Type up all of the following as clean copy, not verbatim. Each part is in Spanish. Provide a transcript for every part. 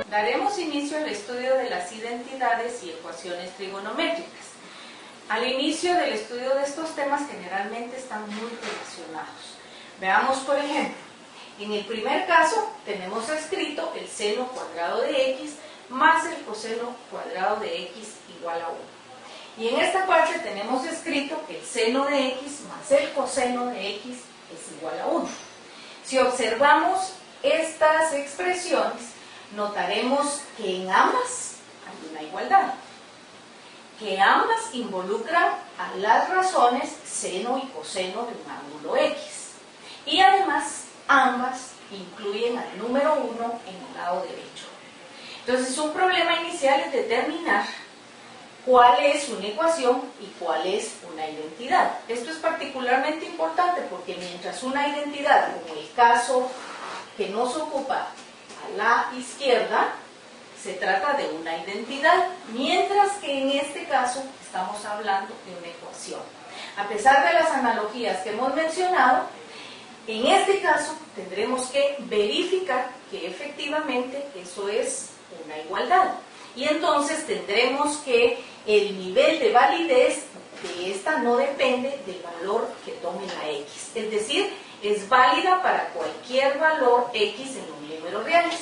Daremos inicio al estudio de las identidades y ecuaciones trigonométricas. Al inicio del estudio de estos temas generalmente están muy relacionados. Veamos, por ejemplo, en el primer caso tenemos escrito el seno cuadrado de x más el coseno cuadrado de x igual a 1. Y en esta parte tenemos escrito que el seno de x más el coseno de x es igual a 1. Si observamos estas expresiones, notaremos que en ambas hay una igualdad, que ambas involucran a las razones seno y coseno de un ángulo x. Y además, ambas incluyen al número 1 en el lado derecho. Entonces, un problema inicial es determinar cuál es una ecuación y cuál es una identidad. Esto es particularmente importante porque mientras una identidad, como el caso que nos ocupa a la izquierda, se trata de una identidad, mientras que en este caso estamos hablando de una ecuación. A pesar de las analogías que hemos mencionado, en este caso tendremos que verificar que efectivamente eso es una igualdad. Y entonces tendremos que el nivel de validez de esta no depende del valor que tome la x. Es decir, es válida para cualquier valor x en los números reales.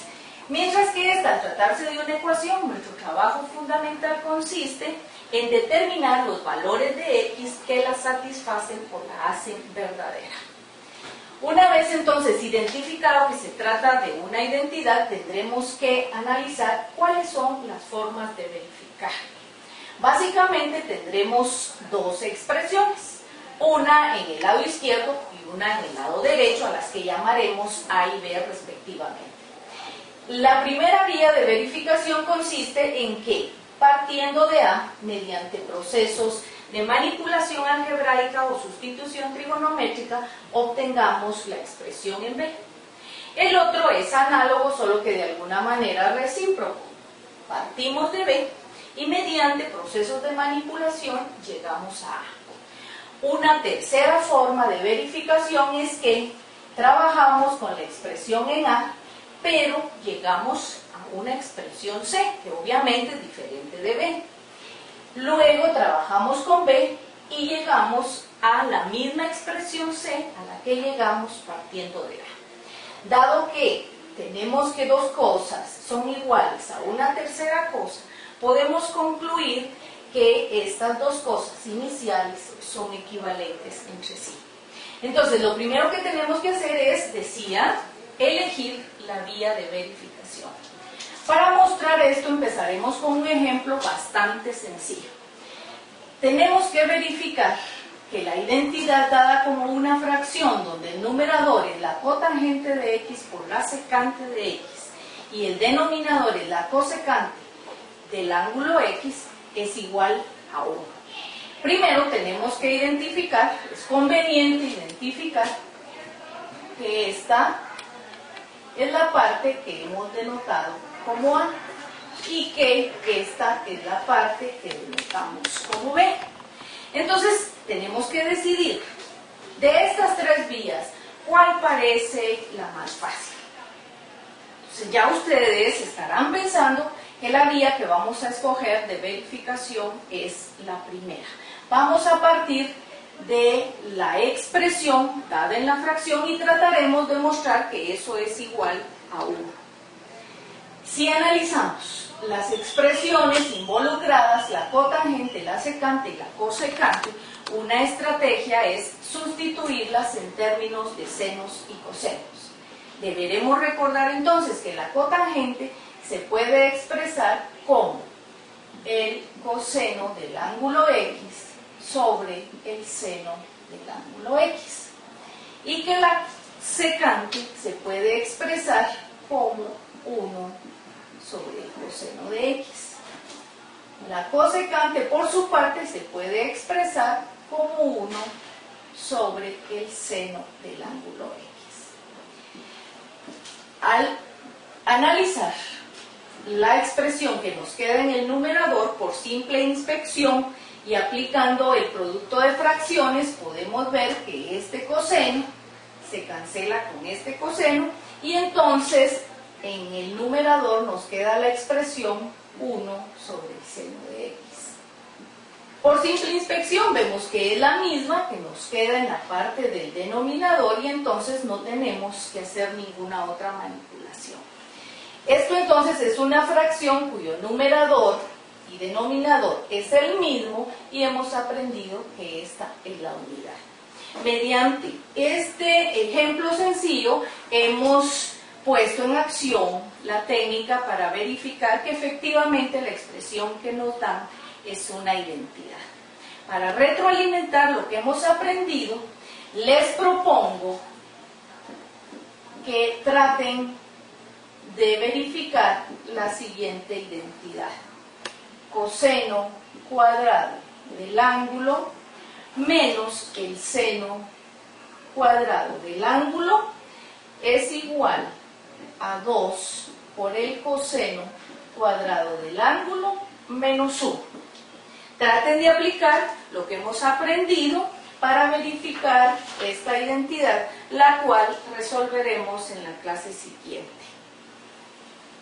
Mientras que esta, al tratarse de una ecuación, nuestro trabajo fundamental consiste en determinar los valores de x que la satisfacen o la hacen verdadera. Una vez entonces identificado que se trata de una identidad, tendremos que analizar cuáles son las formas de verificar. Básicamente tendremos dos expresiones, una en el lado izquierdo y una en el lado derecho, a las que llamaremos A y B respectivamente. La primera vía de verificación consiste en que, partiendo de A, mediante procesos de manipulación algebraica o sustitución trigonométrica, obtengamos la expresión en B. El otro es análogo, solo que de alguna manera recíproco. Partimos de B y mediante procesos de manipulación llegamos a A. Una tercera forma de verificación es que trabajamos con la expresión en A, pero llegamos a una expresión C, que obviamente es diferente de B. Luego trabajamos con B y llegamos a la misma expresión C a la que llegamos partiendo de A. Dado que tenemos que dos cosas son iguales a una tercera cosa, podemos concluir que estas dos cosas iniciales son equivalentes entre sí. Entonces, lo primero que tenemos que hacer es, decía, elegir la vía de verificación. Para mostrar esto empezaremos con un ejemplo bastante sencillo. Tenemos que verificar que la identidad dada como una fracción donde el numerador es la cotangente de x por la secante de x y el denominador es la cosecante del ángulo x es igual a 1. Primero tenemos que identificar, es conveniente identificar que esta es la parte que hemos denotado como A y que esta es la parte que denotamos como B. Entonces tenemos que decidir de estas tres vías cuál parece la más fácil. Entonces ya ustedes estarán pensando que la vía que vamos a escoger de verificación es la primera. Vamos a partir de la expresión dada en la fracción y trataremos de mostrar que eso es igual a 1. Si analizamos las expresiones involucradas, la cotangente, la secante y la cosecante, una estrategia es sustituirlas en términos de senos y cosenos. Deberemos recordar entonces que la cotangente se puede expresar como el coseno del ángulo x sobre el seno del ángulo x y que la secante se puede expresar como 1 sobre el coseno de x. La cosecante por su parte se puede expresar como 1 sobre el seno del ángulo x. Al analizar la expresión que nos queda en el numerador por simple inspección y aplicando el producto de fracciones, podemos ver que este coseno se cancela con este coseno y entonces en el numerador nos queda la expresión 1 sobre el seno de x. Por simple inspección vemos que es la misma que nos queda en la parte del denominador y entonces no tenemos que hacer ninguna otra manipulación. Esto entonces es una fracción cuyo numerador y denominador es el mismo y hemos aprendido que esta es la unidad. Mediante este ejemplo sencillo hemos puesto en acción la técnica para verificar que efectivamente la expresión que nos dan es una identidad. Para retroalimentar lo que hemos aprendido, les propongo que traten de verificar la siguiente identidad. Coseno cuadrado del ángulo menos el seno cuadrado del ángulo es igual a 2 por el coseno cuadrado del ángulo menos 1. Traten de aplicar lo que hemos aprendido para verificar esta identidad, la cual resolveremos en la clase siguiente.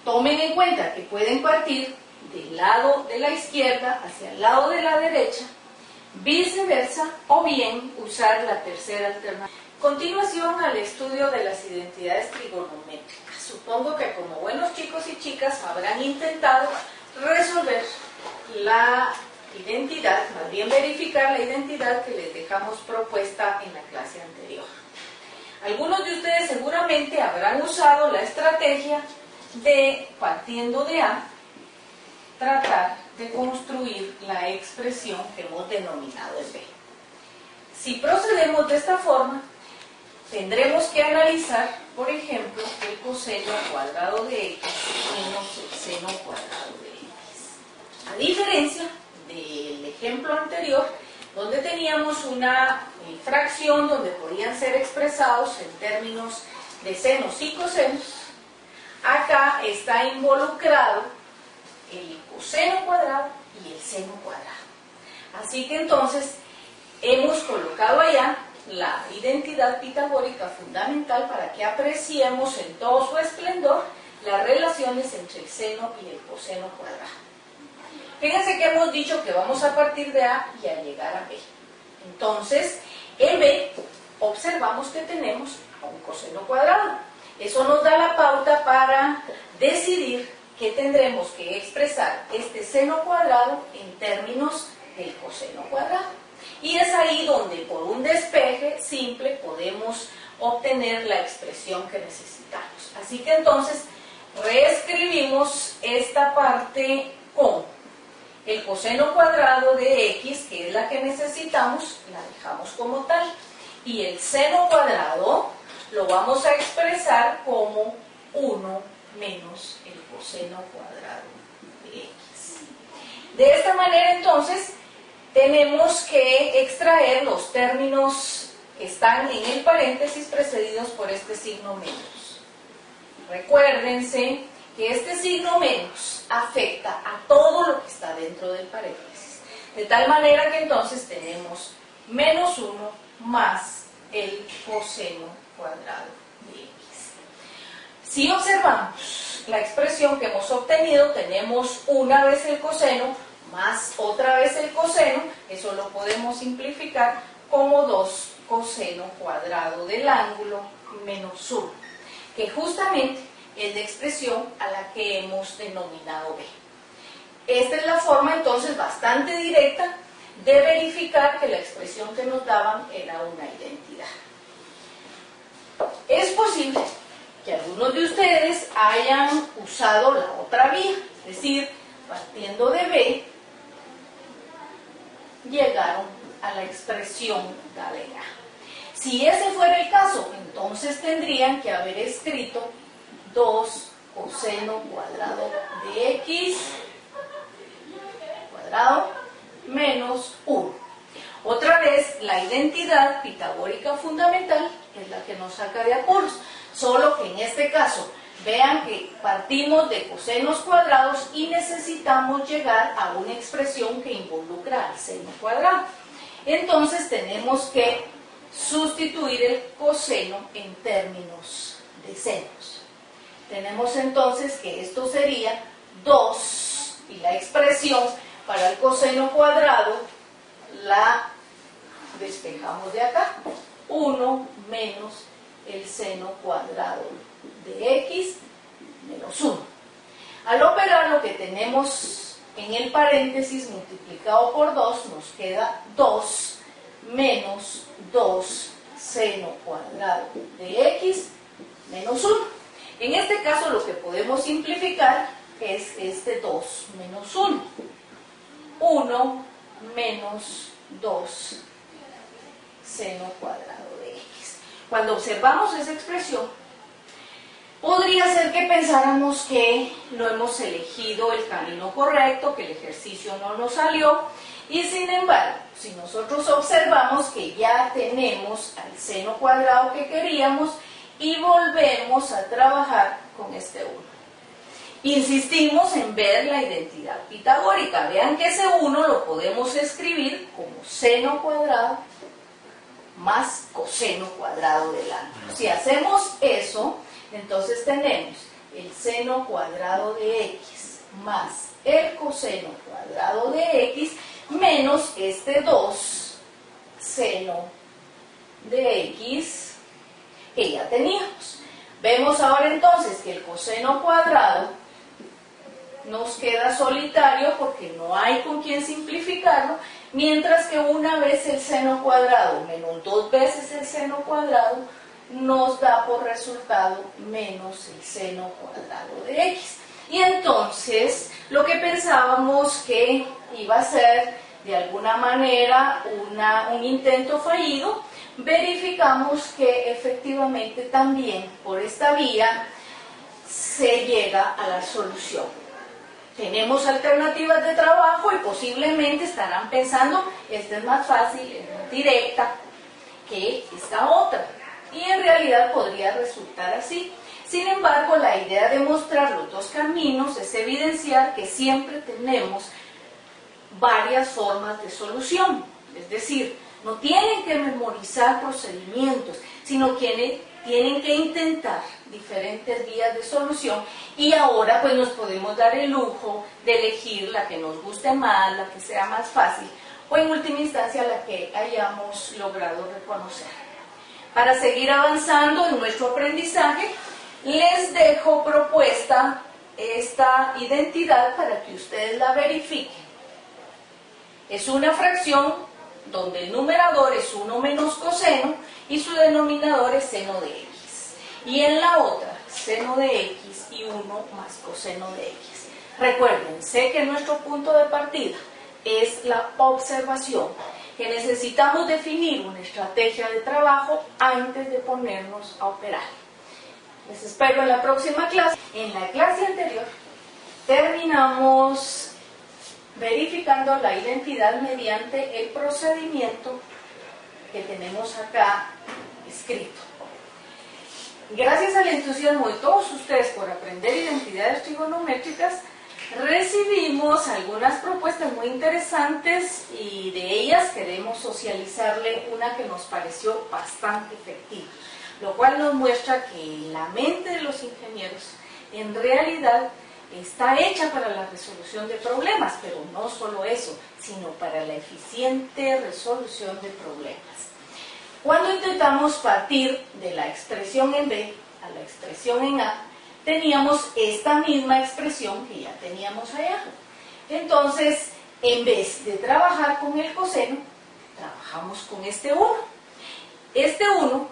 Tomen en cuenta que pueden partir del lado de la izquierda hacia el lado de la derecha, viceversa, o bien usar la tercera alternativa. Continuación al estudio de las identidades trigonométricas. Supongo que como buenos chicos y chicas habrán intentado resolver la identidad, más bien verificar la identidad que les dejamos propuesta en la clase anterior. Algunos de ustedes seguramente habrán usado la estrategia de, partiendo de A, tratar de construir la expresión que hemos denominado en B. Si procedemos de esta forma, tendremos que analizar, por ejemplo, el coseno cuadrado de x menos el seno cuadrado de x. A diferencia del ejemplo anterior, donde teníamos una fracción donde podían ser expresados en términos de senos y cosenos, acá está involucrado el coseno cuadrado y el seno cuadrado. Así que entonces hemos colocado allá la identidad pitagórica fundamental para que apreciemos en todo su esplendor las relaciones entre el seno y el coseno cuadrado. Fíjense que hemos dicho que vamos a partir de A y a llegar a B. Entonces, en B observamos que tenemos un coseno cuadrado. Eso nos da la pauta para decidir que tendremos que expresar este seno cuadrado en términos del coseno cuadrado. Y es ahí donde por un despeje simple podemos obtener la expresión que necesitamos. Así que entonces reescribimos esta parte con el coseno cuadrado de x, que es la que necesitamos, la dejamos como tal. Y el seno cuadrado lo vamos a expresar como 1 menos el coseno cuadrado de x. De esta manera entonces tenemos que extraer los términos que están en el paréntesis precedidos por este signo menos. Recuérdense que este signo menos afecta a todo lo que está dentro del paréntesis. De tal manera que entonces tenemos menos 1 más el coseno cuadrado de x. Si observamos la expresión que hemos obtenido, tenemos una vez el coseno más otra vez el coseno, eso lo podemos simplificar como 2 coseno cuadrado del ángulo menos 1, que justamente es la expresión a la que hemos denominado B. Esta es la forma entonces bastante directa de verificar que la expresión que nos daban era una identidad. Es posible que algunos de ustedes hayan usado la otra vía, es decir, partiendo de B, llegaron a la expresión dada en A. Si ese fuera el caso, entonces tendrían que haber escrito 2 coseno cuadrado de x cuadrado menos 1. Otra vez, la identidad pitagórica fundamental es la que nos saca de apuros, solo que en este caso vean que partimos de cosenos cuadrados y necesitamos llegar a una expresión que involucra al seno cuadrado. Entonces tenemos que sustituir el coseno en términos de senos. tenemos entonces que esto sería 2, y la expresión para el coseno cuadrado la despejamos de acá, 1 menos el seno cuadrado de x menos 1. Al operar lo que tenemos en el paréntesis multiplicado por 2, nos queda 2 menos 2 seno cuadrado de x menos 1. En este caso lo que podemos simplificar es este 2 menos 1. 1 menos 2 seno cuadrado de x. Cuando observamos esa expresión, podría ser que pensáramos que no hemos elegido el camino correcto, que el ejercicio no nos salió, y sin embargo, si nosotros observamos que ya tenemos al seno cuadrado que queríamos y volvemos a trabajar con este 1. Insistimos en ver la identidad pitagórica. Vean que ese 1 lo podemos escribir como seno cuadrado más coseno cuadrado del ángulo. Si hacemos eso, entonces tenemos el seno cuadrado de x más el coseno cuadrado de x menos este 2 seno de x que ya teníamos. Vemos ahora entonces que el coseno cuadrado nos queda solitario porque no hay con quién simplificarlo, mientras que una vez el seno cuadrado menos 2 veces el seno cuadrado nos da por resultado menos el seno cuadrado de x. Y entonces lo que pensábamos que iba a ser de alguna manera un intento fallido, verificamos que efectivamente también por esta vía se llega a la solución. Tenemos alternativas de trabajo y posiblemente estarán pensando, esta es más fácil, es más directa que esta otra. Y en realidad podría resultar así. Sin embargo, la idea de mostrar los dos caminos es evidenciar que siempre tenemos varias formas de solución. Es decir, no tienen que memorizar procedimientos, sino que tienen que intentar diferentes vías de solución, y ahora pues nos podemos dar el lujo de elegir la que nos guste más, la que sea más fácil, o en última instancia la que hayamos logrado reconocer. Para seguir avanzando en nuestro aprendizaje, les dejo propuesta esta identidad para que ustedes la verifiquen. Es una fracción donde el numerador es 1 menos coseno y su denominador es seno de x. Y en la otra, seno de x y 1 más coseno de x. Recuerden, sé que nuestro punto de partida es la observación, que necesitamos definir una estrategia de trabajo antes de ponernos a operar. Les espero en la próxima clase. En la clase anterior terminamos verificando la identidad mediante el procedimiento que tenemos acá escrito. Gracias al entusiasmo de todos ustedes por aprender identidades trigonométricas, recibimos algunas propuestas muy interesantes y de ellas queremos socializarle una que nos pareció bastante efectiva, lo cual nos muestra que la mente de los ingenieros en realidad está hecha para la resolución de problemas, pero no solo eso, sino para la eficiente resolución de problemas. Cuando intentamos partir de la expresión en B a la expresión en A, teníamos esta misma expresión que ya teníamos allá. Entonces, en vez de trabajar con el coseno, trabajamos con este 1. Este 1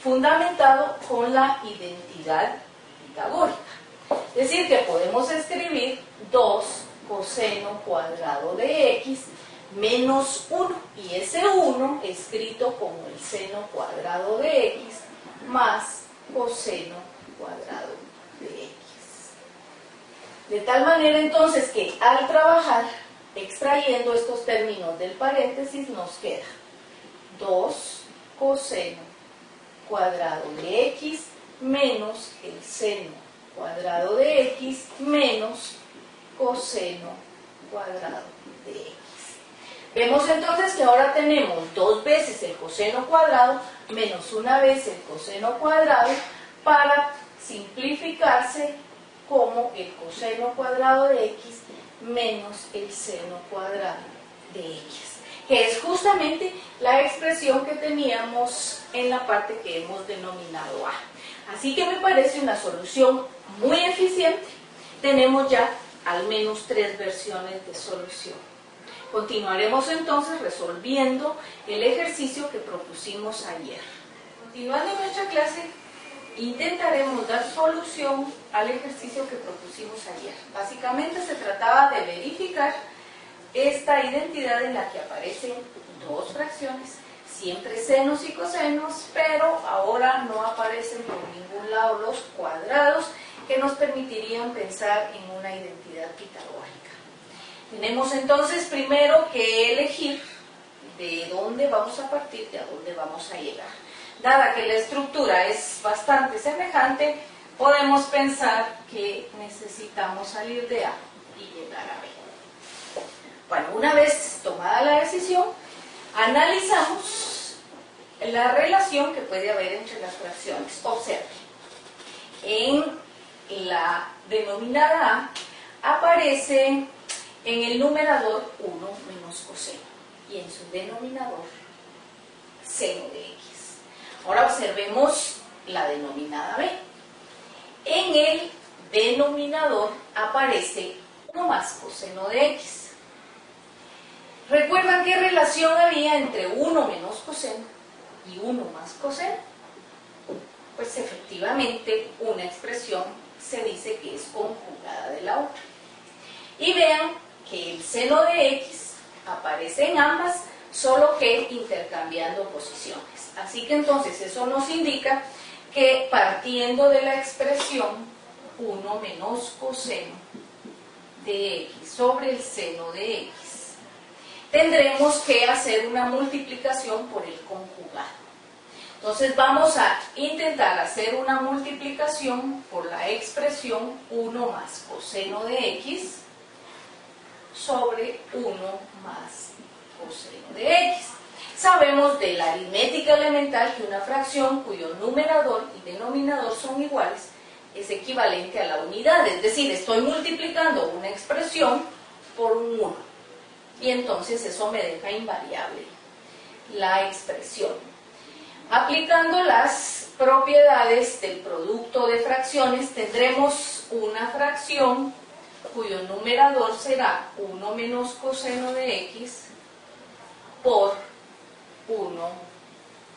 fundamentado con la identidad pitagórica. Es decir, que podemos escribir 2 coseno cuadrado de x menos 1, y ese 1 escrito como el seno cuadrado de x más coseno cuadrado de x. De tal manera entonces que al trabajar extrayendo estos términos del paréntesis nos queda 2 coseno cuadrado de x menos el seno cuadrado de x menos coseno cuadrado de x. Vemos entonces que ahora tenemos 2 veces el coseno cuadrado menos una vez el coseno cuadrado para simplificarse como el coseno cuadrado de x menos el seno cuadrado de x, que es justamente la expresión que teníamos en la parte que hemos denominado a. Así que me parece una solución muy eficiente. Tenemos ya al menos 3 versiones de solución. Continuaremos entonces resolviendo el ejercicio que propusimos ayer. Continuando nuestra clase, intentaremos dar solución al ejercicio que propusimos ayer. Básicamente se trataba de verificar esta identidad en la que aparecen dos fracciones, siempre senos y cosenos, pero ahora no aparecen por ningún lado los cuadrados que nos permitirían pensar en una identidad pitagórica. Tenemos entonces primero que elegir de dónde vamos a partir, de a dónde vamos a llegar. Dada que la estructura es bastante semejante, podemos pensar que necesitamos salir de A y llegar a B. Bueno, una vez tomada la decisión, analizamos la relación que puede haber entre las fracciones. Observe, en la denominada A aparece en el numerador 1 menos coseno y en su denominador seno de x. Ahora observemos la denominada B. En el denominador aparece 1 más coseno de x. ¿Recuerdan qué relación había entre 1 menos coseno y 1 más coseno? Pues efectivamente una expresión se dice que es conjugada de la otra. Y vean que el seno de x aparece en ambas, solo que intercambiando posiciones. Así que entonces eso nos indica que partiendo de la expresión 1 menos coseno de x sobre el seno de x, tendremos que hacer una multiplicación por el conjugado. Entonces vamos a intentar hacer una multiplicación por la expresión 1 más coseno de x sobre 1 más coseno de x. Sabemos de la aritmética elemental que una fracción cuyo numerador y denominador son iguales es equivalente a la unidad, es decir, estoy multiplicando una expresión por un 1 y entonces eso me deja invariable la expresión. Aplicando las propiedades del producto de fracciones, tendremos una fracción cuyo numerador será 1 menos coseno de x por 1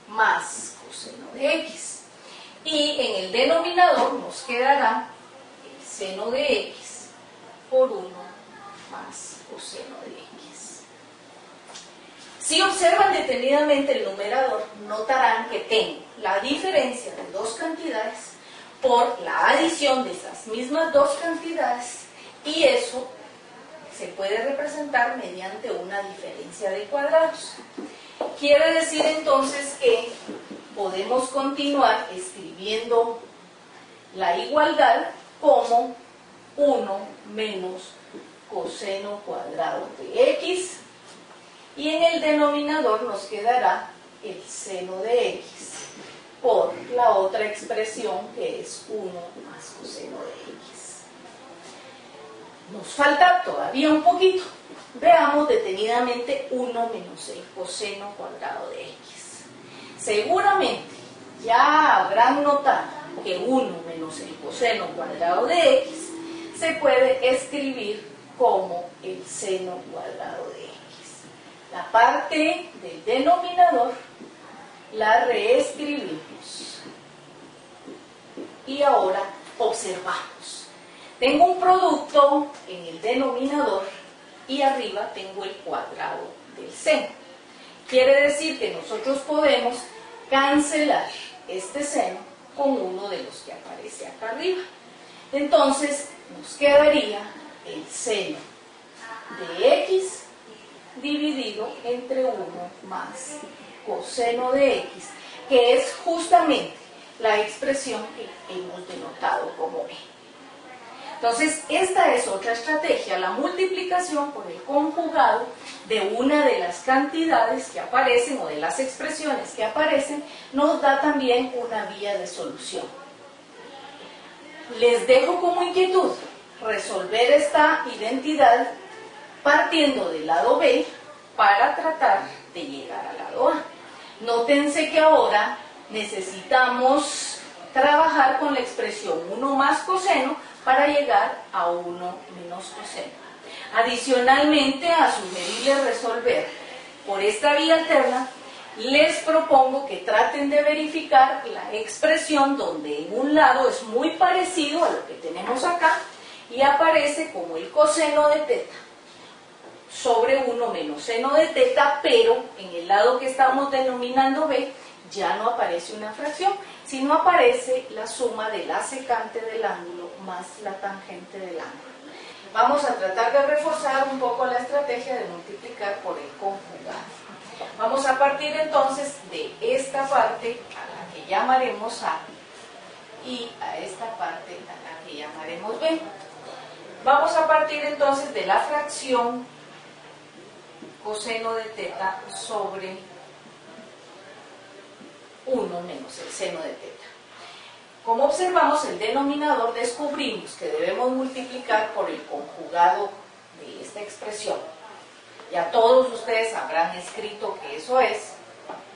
más coseno de x. Y en el denominador nos quedará el seno de x por 1 más coseno de x. Si observan detenidamente el numerador, notarán que tengo la diferencia de dos cantidades por la adición de esas mismas dos cantidades, y eso se puede representar mediante una diferencia de cuadrados. Quiere decir entonces que podemos continuar escribiendo la igualdad como 1 menos coseno cuadrado de x, y en el denominador nos quedará el seno de x por la otra expresión que es 1 más coseno de x. Nos falta todavía un poquito. Veamos detenidamente 1 menos el coseno cuadrado de x. Seguramente ya habrán notado que 1 menos el coseno cuadrado de x se puede escribir como el seno cuadrado de x. La parte del denominador la reescribimos. Y ahora observamos. Tengo un producto en el denominador y arriba tengo el cuadrado del seno. Quiere decir que nosotros podemos cancelar este seno con uno de los que aparece acá arriba. Entonces nos quedaría el seno de x dividido entre 1 más coseno de x, que es justamente la expresión que hemos denotado como b. Entonces, esta es otra estrategia, la multiplicación por el conjugado de una de las cantidades que aparecen o de las expresiones que aparecen, nos da también una vía de solución. Les dejo como inquietud resolver esta identidad partiendo del lado B para tratar de llegar al lado A. Nótense que ahora necesitamos trabajar con la expresión 1 más coseno para llegar a 1 menos coseno. Adicionalmente, a sugerirles resolver por esta vía alterna, les propongo que traten de verificar la expresión donde en un lado es muy parecido a lo que tenemos acá y aparece como el coseno de teta sobre 1 menos seno de teta, pero en el lado que estamos denominando B ya no aparece una fracción, sino aparece la suma de la secante del ángulo más la tangente del ángulo. Vamos a tratar de reforzar un poco la estrategia de multiplicar por el conjugado. Vamos a partir entonces de esta parte a la que llamaremos A y a esta parte a la que llamaremos B. Vamos a partir entonces de la fracción coseno de teta sobre 1 menos el seno de teta. Como observamos, el denominador descubrimos que debemos multiplicar por el conjugado de esta expresión. Ya todos ustedes habrán escrito que eso es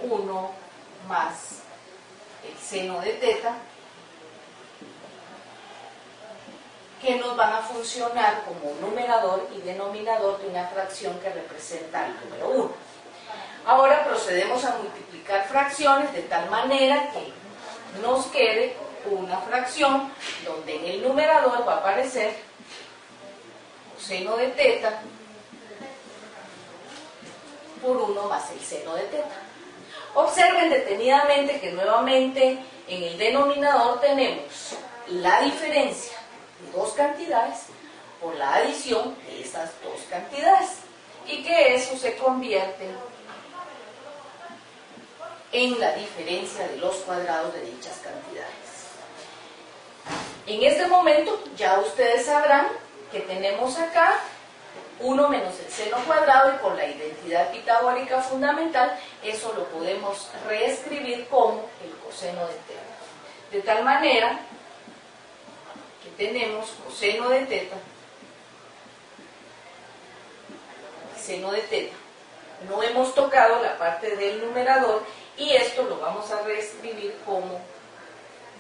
1 más el seno de teta, que nos van a funcionar como numerador y denominador de una fracción que representa el número 1. Ahora procedemos a multiplicar fracciones de tal manera que nos quede una fracción donde en el numerador va a aparecer coseno de teta por 1 más el seno de teta. Observen detenidamente que nuevamente en el denominador tenemos la diferencia de dos cantidades por la adición de esas dos cantidades y que eso se convierte en la diferencia de los cuadrados de dichas cantidades. En este momento ya ustedes sabrán que tenemos acá 1 menos el seno cuadrado y por la identidad pitagórica fundamental eso lo podemos reescribir como el coseno de teta. De tal manera que tenemos coseno de teta, seno de teta. No hemos tocado la parte del numerador y esto lo vamos a reescribir como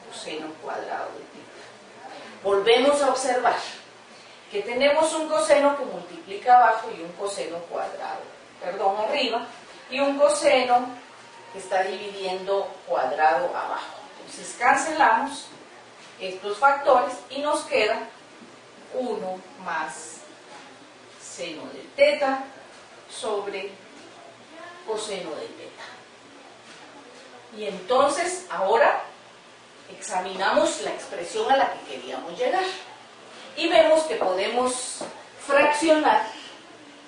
coseno cuadrado de teta. Volvemos a observar que tenemos un coseno que multiplica abajo y un coseno cuadrado, perdón, arriba, y un coseno que está dividiendo cuadrado abajo. Entonces cancelamos estos factores y nos queda 1 más seno de teta sobre coseno de teta. Y entonces ahora examinamos la expresión a la que queríamos llegar y vemos que podemos fraccionar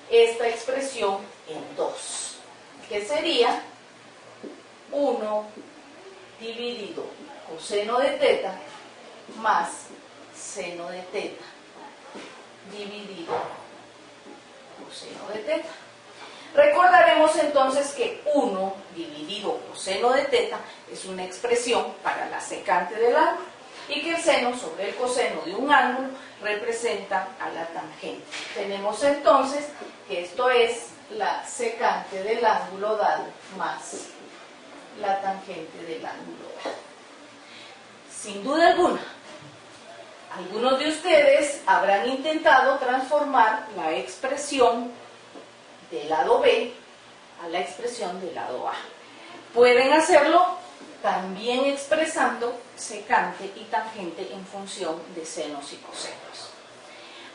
esta expresión en 2, que sería 1 dividido coseno de teta más seno de teta dividido coseno de teta. Recordaremos entonces que 1 dividido coseno de teta es una expresión para la secante del ángulo y que el seno sobre el coseno de un ángulo representa a la tangente. Tenemos entonces que esto es la secante del ángulo dado más la tangente del ángulo dado. Sin duda alguna, algunos de ustedes habrán intentado transformar la expresión del lado B a la expresión del lado A. Pueden hacerlo también expresando secante y tangente en función de senos y cosenos.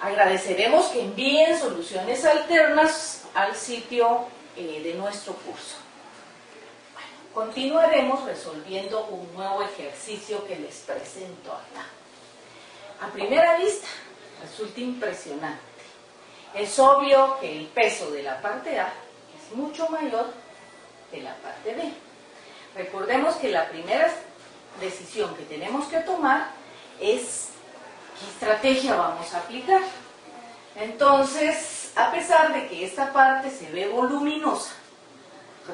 Agradeceremos que envíen soluciones alternas al sitio de nuestro curso. Bueno, continuaremos resolviendo un nuevo ejercicio que les presento acá. A primera vista resulta impresionante. Es obvio que el peso de la parte A es mucho mayor que la parte B. Recordemos que la primera decisión que tenemos que tomar es qué estrategia vamos a aplicar. Entonces, a pesar de que esta parte se ve voluminosa,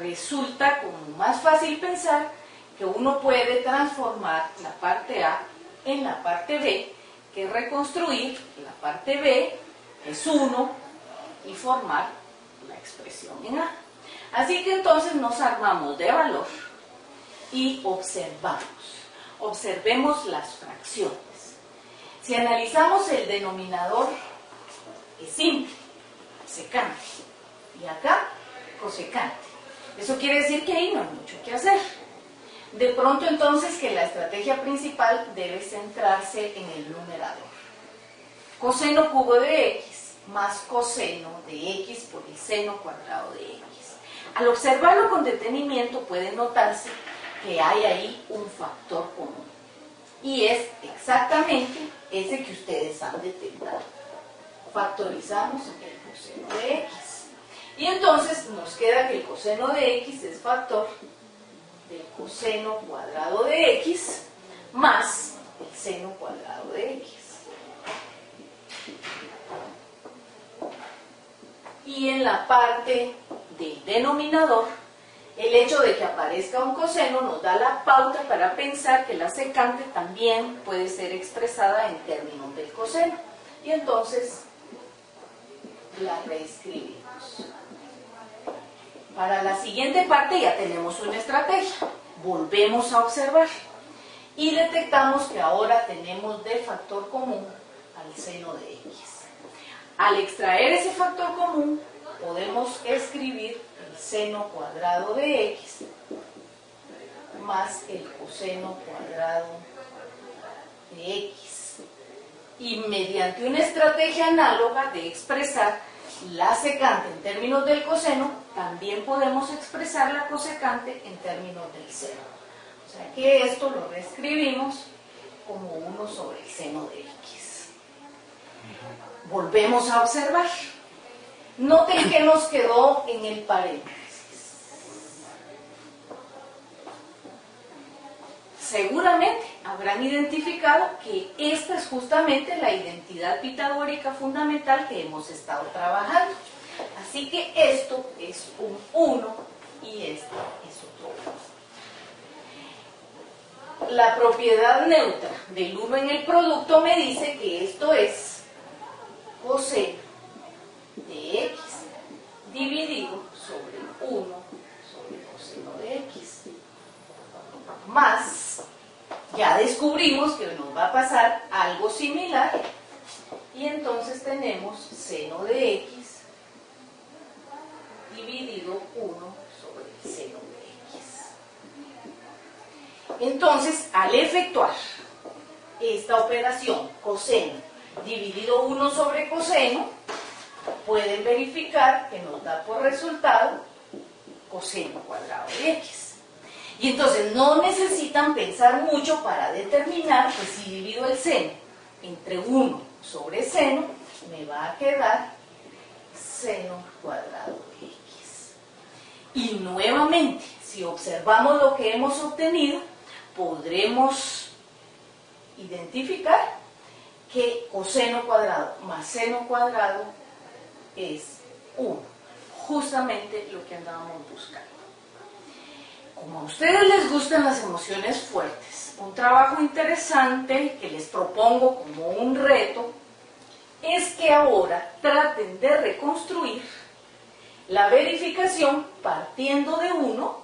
resulta como más fácil pensar que uno puede transformar la parte A en la parte B, que es reconstruir la parte B, es 1, y formar la expresión en A. Así que entonces nos armamos de valor y observamos. Observemos las fracciones. Si analizamos el denominador, es simple, secante, y acá cosecante. Eso quiere decir que ahí no hay mucho que hacer. De pronto entonces que la estrategia principal debe centrarse en el numerador. Coseno cubo de x más coseno de x por el seno cuadrado de x. Al observarlo con detenimiento puede notarse que hay ahí un factor común. Y es exactamente ese que ustedes han detectado. Factorizamos el coseno de x. Y entonces nos queda que el coseno de x es factor del coseno cuadrado de x más el seno cuadrado de x. Y en la parte del denominador, el hecho de que aparezca un coseno nos da la pauta para pensar que la secante también puede ser expresada en términos del coseno. Y entonces la reescribimos. Para la siguiente parte ya tenemos una estrategia. Volvemos a observar y detectamos que ahora tenemos de factor común al seno de x. Al extraer ese factor común, podemos escribir el seno cuadrado de x más el coseno cuadrado de x. Y mediante una estrategia análoga de expresar la secante en términos del coseno, también podemos expresar la cosecante en términos del seno. O sea que esto lo reescribimos como 1 sobre el seno de x. Volvemos a observar. Noten que nos quedó en el paréntesis. Seguramente habrán identificado que esta es justamente la identidad pitagórica fundamental que hemos estado trabajando. Así que esto es un 1 y esto es otro 1. La propiedad neutra del 1 en el producto me dice que esto es coseno de x dividido sobre 1 sobre coseno de x. Más, ya descubrimos que nos va a pasar algo similar y entonces tenemos seno de x dividido 1 sobre el seno de x. Entonces, al efectuar esta operación coseno dividido 1 sobre coseno, pueden verificar que nos da por resultado coseno cuadrado de x. Y entonces no necesitan pensar mucho para determinar que si divido el seno entre 1 sobre seno, me va a quedar seno cuadrado de x. Y nuevamente, si observamos lo que hemos obtenido, podremos identificar que coseno cuadrado más seno cuadrado es 1, justamente lo que andábamos buscando. Como a ustedes les gustan las emociones fuertes, un trabajo interesante que les propongo como un reto es que ahora traten de reconstruir la verificación partiendo de 1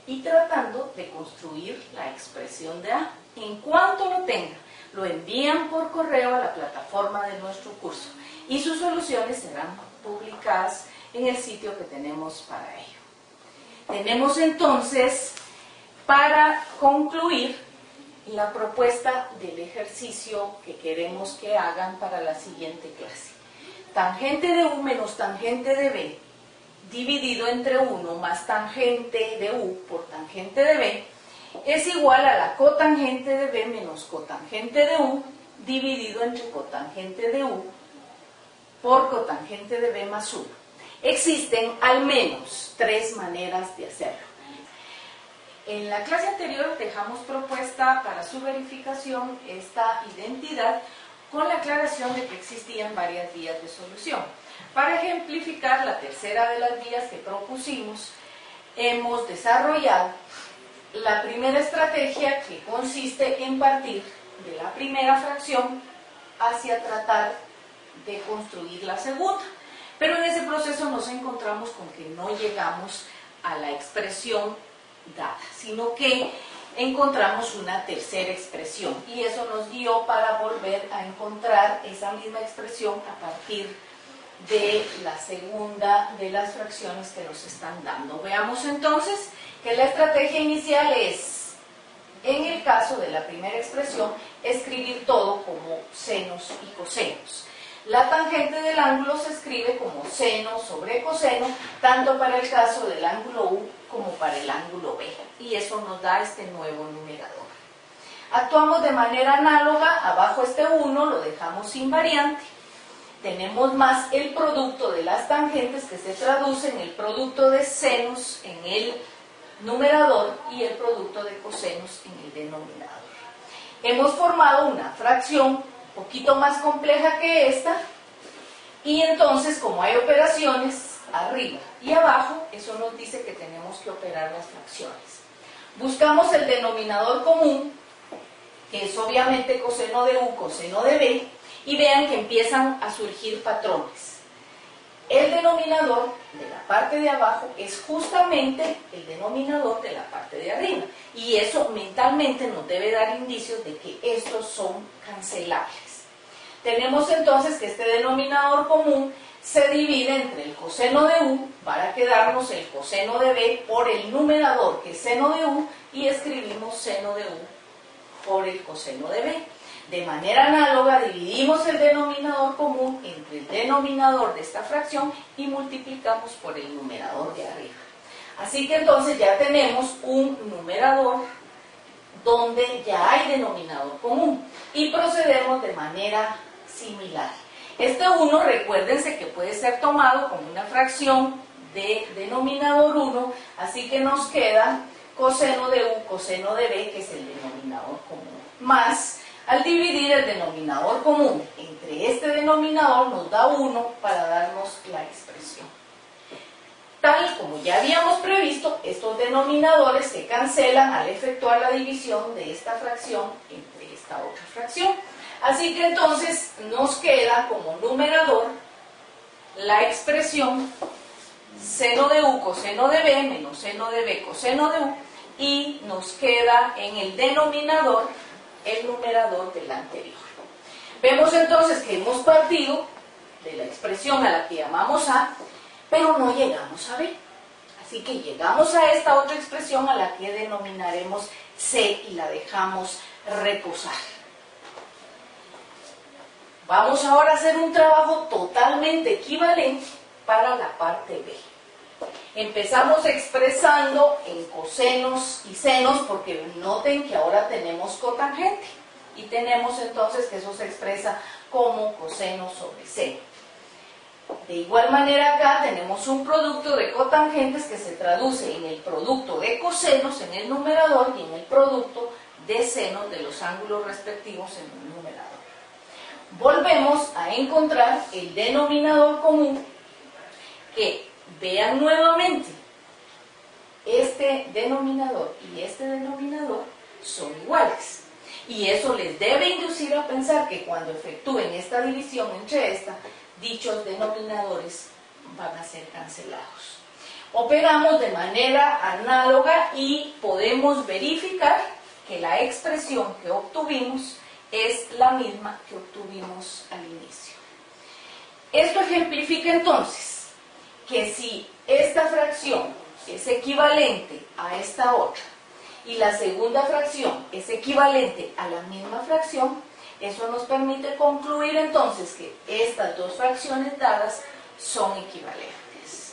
y tratando de construir la expresión de A. En cuanto lo tengan, lo envían por correo a la plataforma de nuestro curso y sus soluciones serán publicadas en el sitio que tenemos para ello. Tenemos entonces, para concluir, la propuesta del ejercicio que queremos que hagan para la siguiente clase. Tangente de U menos tangente de B dividido entre 1 más tangente de U por tangente de B es igual a la cotangente de B menos cotangente de U dividido entre cotangente de U por cotangente de B más 1. Existen al menos 3 maneras de hacerlo. En la clase anterior dejamos propuesta para su verificación esta identidad con la aclaración de que existían varias vías de solución. Para ejemplificar la tercera de las vías que propusimos, hemos desarrollado la primera estrategia, que consiste en partir de la primera fracción hacia tratar de construir la segunda. Pero en ese proceso nos encontramos con que no llegamos a la expresión dada, sino que encontramos una tercera expresión, y eso nos guió para volver a encontrar esa misma expresión a partir de la segunda de las fracciones que nos están dando. Veamos entonces que la estrategia inicial es, en el caso de la primera expresión, escribir todo como senos y cosenos. La tangente del ángulo se escribe como seno sobre coseno, tanto para el caso del ángulo U como para el ángulo B, y eso nos da este nuevo numerador. Actuamos de manera análoga, abajo este 1 lo dejamos invariante. Tenemos más el producto de las tangentes, que se traduce en el producto de senos en el numerador y el producto de cosenos en el denominador. Hemos formado una fracción un poquito más compleja que esta, y entonces, como hay operaciones arriba y abajo, eso nos dice que tenemos que operar las fracciones. Buscamos el denominador común, que es obviamente coseno de U, coseno de B, y vean que empiezan a surgir patrones. El denominador de la parte de abajo es justamente el denominador de la parte de arriba, y eso mentalmente nos debe dar indicios de que estos son cancelables. Tenemos entonces que este denominador común se divide entre el coseno de U para quedarnos el coseno de B por el numerador, que es seno de U, y escribimos seno de U por el coseno de B. De manera análoga, dividimos el denominador común entre el denominador de esta fracción y multiplicamos por el numerador de arriba. Así que entonces ya tenemos un numerador donde ya hay denominador común, y procedemos de manera similar. Este 1, recuérdense que puede ser tomado como una fracción de denominador 1, así que nos queda coseno de U, coseno de B, que es el denominador común, más, al dividir el denominador común entre este denominador, nos da 1 para darnos la expresión. Tal como ya habíamos previsto, estos denominadores se cancelan al efectuar la división de esta fracción entre esta otra fracción. Así que entonces nos queda como numerador la expresión seno de U coseno de B menos seno de B coseno de U, y nos queda en el denominador el numerador del anterior. Vemos entonces que hemos partido de la expresión a la que llamamos A, pero no llegamos a B. Así que llegamos a esta otra expresión a la que denominaremos C y la dejamos reposar. Vamos ahora a hacer un trabajo totalmente equivalente para la parte B. Empezamos expresando en cosenos y senos, porque noten que ahora tenemos cotangente, y tenemos entonces que eso se expresa como coseno sobre seno. De igual manera acá tenemos un producto de cotangentes que se traduce en el producto de cosenos en el numerador y en el producto de senos de los ángulos respectivos en el numerador. Volvemos a encontrar el denominador común, que vean nuevamente, este denominador y este denominador son iguales, y eso les debe inducir a pensar que cuando efectúen esta división entre esta, dichos denominadores van a ser cancelados. Operamos de manera análoga y podemos verificar que la expresión que obtuvimos es la misma que obtuvimos al inicio. Esto ejemplifica entonces que si esta fracción es equivalente a esta otra y la segunda fracción es equivalente a la misma fracción, eso nos permite concluir entonces que estas dos fracciones dadas son equivalentes.